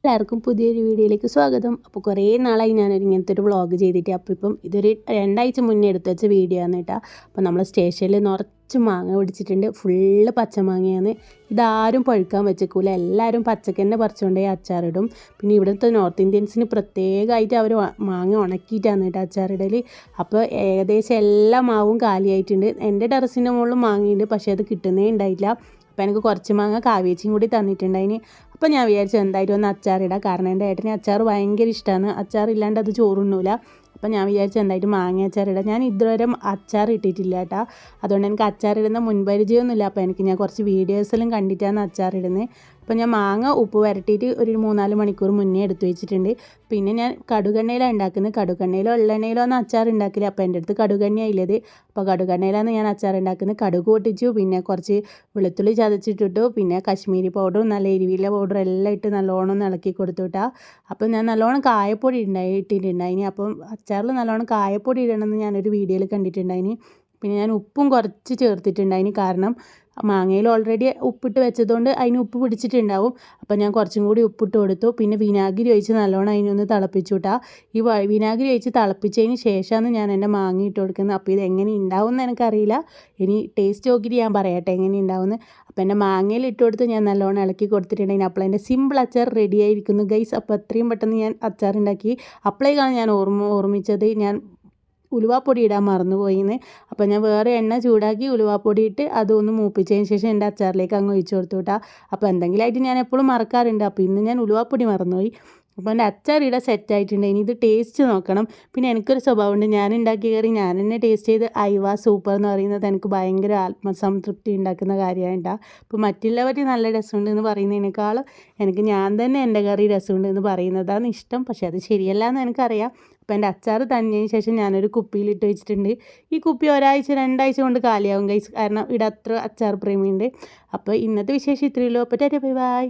എല്ലാവർക്കും പുതിയൊരു വീഡിയോയിലേക്ക് സ്വാഗതം. അപ്പോൾ കുറേ നാളായി ഞാനൊരു ഇങ്ങനത്തെ ഒരു വ്ളോഗ് ചെയ്തിട്ട്. അപ്പോൾ ഇപ്പം ഇതൊരു 2 ആഴ്ച മുന്നേ എടുത്ത് വെച്ച വീഡിയോ ആണ് കേട്ടോ. അപ്പോൾ നമ്മൾ സ്റ്റേഷനിൽ നിറച്ച് മാങ്ങ പിടിച്ചിട്ടുണ്ട്. ഫുള്ള് പച്ചമാങ്ങയാണ്. ഇതാരും പഴുക്കാൻ വെച്ചേക്കൂല, എല്ലാവരും പച്ചക്കന്നെ പറിച്ചുകൊണ്ടേ അച്ചാറിടും. പിന്നെ ഇവിടുത്തെ നോർത്ത് ഇന്ത്യൻസിന് പ്രത്യേകമായിട്ട് അവർ മാങ്ങ ഉണക്കിയിട്ടാണ് കേട്ടോ അച്ചാറിടൽ. അപ്പോൾ ഏകദേശം എല്ലാ മാവും കാലിയായിട്ടുണ്ട്. എൻ്റെ ടെറസിൻ്റെ മുകളിൽ മാങ്ങയുണ്ട്, പക്ഷേ അത് കിട്ടുന്നേ ഉണ്ടായില്ല. അപ്പോൾ എനിക്ക് കുറച്ച് മാങ്ങ കാവേച്ചിയും കൂടി തന്നിട്ടുണ്ടായിന്. അപ്പോൾ ഞാൻ വിചാരിച്ചു എന്തായാലും ഒന്ന് അച്ചാറിടാം, കാരണം എൻ്റെ ഏട്ടന് അച്ചാർ ഭയങ്കര ഇഷ്ടമാണ്. അച്ചാറില്ലാണ്ട് അത് ചോറുണ്ണൂല. അപ്പോൾ ഞാൻ വിചാരിച്ചു എന്തായാലും മാങ്ങ അച്ചാറിടാം. ഞാൻ ഇതുവരെ അച്ചാർ ഇട്ടിട്ടില്ല കേട്ടോ, അതുകൊണ്ട് എനിക്ക് അച്ചാറിടുന്ന മുൻപരിചയമൊന്നുമില്ല. അപ്പോൾ ഞാൻ കുറച്ച് വീഡിയോസിലും കണ്ടിട്ടാണ് അച്ചാറിടുന്നത്. അപ്പോൾ ഞാൻ മാങ്ങ ഉപ്പ് വരട്ടിയിട്ട് ഒരു 3-4 മണിക്കൂർ മുന്നേ എടുത്തു വെച്ചിട്ടുണ്ട്. പിന്നെ ഞാൻ കടുകെണ്ണയിലാണ് ഉണ്ടാക്കുന്നത്. കടുകെണ്ണയിലോ എള്ളെണ്ണയിലോ ഒന്നും അച്ചാർ ഉണ്ടാക്കില്ല. അപ്പോൾ എൻ്റെ അടുത്ത് കടുകെണ്ണയാണ് ഉള്ളത്. അപ്പോൾ കടുകെണ്ണയിലാണ് ഞാൻ അച്ചാർ ഉണ്ടാക്കുന്നത്. കടുക് പൊട്ടിച്ചു, പിന്നെ കുറച്ച് വെളുത്തുള്ളി ചതച്ചിട്ടിട്ടു, പിന്നെ കശ്മീരി പൗഡറും നല്ല എരിവില പൗഡറും എല്ലാം ഇട്ട് നല്ലോണം ഒന്ന് ഇളക്കി കൊടുത്തു കേട്ടോ. അപ്പോൾ ഞാൻ നല്ലോണം കായപ്പൊടി ഇട്ടിട്ടുണ്ടായിന്. അപ്പം അച്ചാറിൽ നല്ലോണം കായപ്പൊടി ഇടണമെന്ന് ഞാനൊരു വീഡിയോയിൽ കണ്ടിട്ടുണ്ടായിന്. പിന്നെ ഞാൻ ഉപ്പും കുറച്ച് ചേർത്തിട്ടുണ്ടായിന്, കാരണം മാങ്ങയിൽ ഓൾറെഡി ഉപ്പിട്ട് വെച്ചതുകൊണ്ട് അതിന് ഉപ്പ് പിടിച്ചിട്ടുണ്ടാവും. അപ്പോൾ ഞാൻ കുറച്ചും കൂടി ഉപ്പിട്ട് കൊടുത്തു. പിന്നെ വിനാഗിരി ഒഴിച്ച് നല്ലോണം അതിനൊന്ന് തിളപ്പിച്ചു കേട്ടോ. ഈ വിനാഗിരി ഒഴിച്ച് തിളപ്പിച്ചതിന് ശേഷമാണ് ഞാൻ എൻ്റെ മാങ്ങ ഇട്ട് കൊടുക്കുന്നത്. അപ്പോൾ ഇത് എങ്ങനെ ഉണ്ടാവും എന്ന് എനിക്കറിയില്ല. ഇനി ടേസ്റ്റ് നോക്കിയിട്ട് ഞാൻ പറയട്ടെ എങ്ങനെ ഉണ്ടാവുമെന്ന്. അപ്പോൾ എൻ്റെ മാങ്ങയിൽ ഇട്ട് കൊടുത്ത് ഞാൻ നല്ലോണം ഇളക്കി കൊടുത്തിട്ടുണ്ടെങ്കിൽ അപ്പോൾ എൻ്റെ സിമ്പിൾ അച്ചാർ റെഡി ആയിരിക്കുന്നു ഗൈസ്. അപ്പോൾ എത്രയും പെട്ടെന്ന് ഞാൻ അച്ചാർ ഉണ്ടാക്കി. അപ്പോഴേക്കാണ് ഞാൻ ഓർമ്മിച്ചത് ഞാൻ ഉലുവാപ്പൊടി ഇടാൻ മറന്നുപോയിന്ന്. അപ്പോൾ ഞാൻ വേറെ എണ്ണ ചൂടാക്കി ഉലുവാപ്പൊടി ഇട്ട് അതൊന്ന് മൂപ്പിച്ചതിന് ശേഷം എൻ്റെ അച്ചാറിലേക്ക് അങ്ങ് ഒഴിച്ചു കൊടുത്തു കേട്ടോ. അപ്പോൾ എന്തെങ്കിലുമായിട്ട് ഞാൻ എപ്പോഴും മറക്കാറുണ്ട്. അപ്പോൾ ഇന്ന് ഞാൻ ഉലുവാപ്പൊടി മറന്നുപോയി. അപ്പോൾ എൻ്റെ അച്ചാർ ഇവിടെ സെറ്റായിട്ടുണ്ട്. ഇനി ഇത് ടേസ്റ്റ് നോക്കണം. പിന്നെ എനിക്കൊരു സ്വഭാവമുണ്ട്, ഞാൻ ഉണ്ടാക്കി കയറി ഞാൻ തന്നെ ടേസ്റ്റ് ചെയ്ത് ഐവാ സൂപ്പർ എന്ന് പറയുന്നത് എനിക്ക് ഭയങ്കര ആത്മസംതൃപ്തി ഉണ്ടാക്കുന്ന കാര്യമാണ് കേട്ടോ. അപ്പോൾ മറ്റുള്ളവർ നല്ല രസമുണ്ട് എന്ന് പറയുന്നതിനേക്കാളും എനിക്ക് ഞാൻ തന്നെ എൻ്റെ കറി രസമുണ്ട് എന്ന് പറയുന്നതാണ് ഇഷ്ടം. പക്ഷേ അത് ശരിയല്ല എന്ന് എനിക്കറിയാം. അപ്പോൾ എൻ്റെ അച്ചാർ തന്നതിന് ശേഷം ഞാനൊരു കുപ്പിയിലിട്ട് വെച്ചിട്ടുണ്ട്. ഈ കുപ്പി 1-2 ആഴ്ച കൊണ്ട് കാലിയാവും ഗൈസ്, കാരണം ഇവിടെ അത്ര അച്ചാർ പ്രേമിയുണ്ട്. അപ്പോൾ ഇന്നത്തെ വിശേഷം ഇത്രയേ ഉള്ളൂ. അപ്പോൾ ടാറ്റാ ബൈ ബൈ.